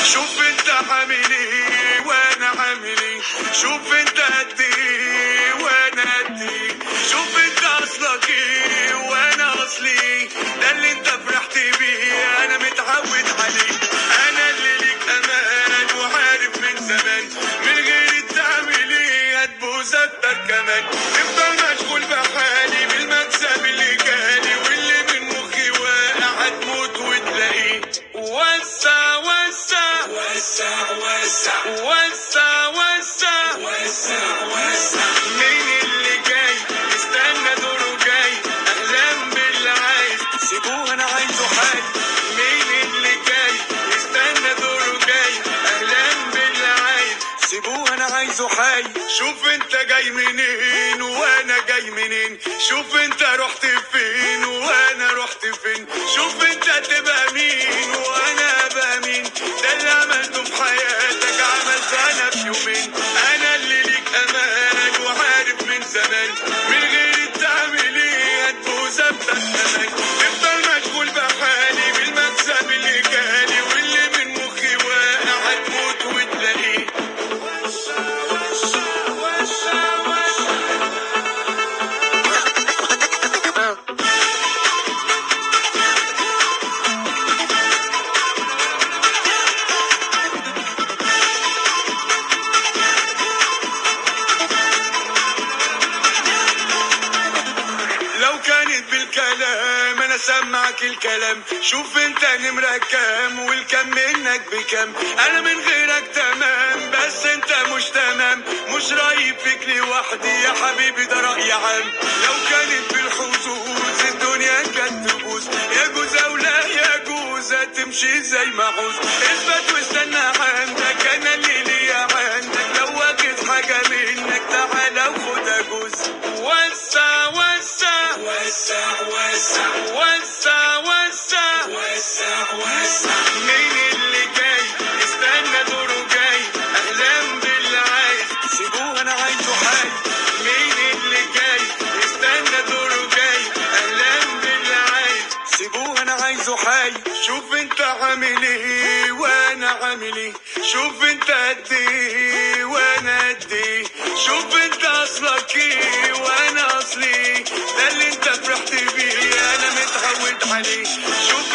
شوف انت عامل ايه وانا عامل ايه، شوف انت قد ايه وانا قد ايه، شوف انت اصلك ايه وانا اصلي ايه، ده اللي انت فرحت بيه انا متعود عليه. انا اللي ليك امان وعارف من زمان، من غير تعمل ايه هتبوظ اكتر كمان. افضل مشغول بحالي بالمكسب اللي جالي، واللي من مخي واقع هتموت وتلاقيه. وسع وسع وسع وسع وسع وسع وسع وسع. مين اللي جاي استنى دوره جاي، اهلا باللي عايز سيبوه انا عايزه حاجه. مين اللي جاي استنى دوره جاي، اهلا باللي عايز سيبوه انا عايزه حي. شوف انت جاي منين وانا جاي منين، شوف انت رحت فين وانا رحت فين، شوف انت تبقى مين وانا ابقى مين، ده اللي عملته في حياتك عملته انا في يومين. انا اللي ليك امان وعارف من زمان، من غير تعمل ايه هتبوظ اكتر كمان. افضل مشغول بحالي بالمكسب اللي جالي، واللي من مخي واقع هتموت وتلاقيه. لو كانت بالكلام انا سمعك الكلام، شوف انت نمرة كام والكم منك بكام. انا من غيرك تمام بس انت مش تمام، مش رايب فيك لوحدي يا حبيبي ده رأي عام. لو كانت بالحظوظ الدنيا كانت تبوظ، يجوز او لا يجوز هتمشي زي ما عوز. اثبت واستنى عندك انا اللي ليا عندك، لو واخد حاجة منك تعالى وخدها جوز. وسع وسع وسع وسع وسع وسع وسع وسع. مين اللي جاي استنى دوره جاي، اهلا باللي عايز سيبوه انا عايزه حي. مين اللي جاي استنى دوره جاي، اهلا باللي عايز سيبوه انا عايزه حي. شوف انت عامل ايه وانا عامل ايه، شوف انت قد ايه وانا قد ايه، شوف انت اصلك ايه وانا اصلي ايه، ده اللي انت فرحت بيه انا متعود عليه. شوف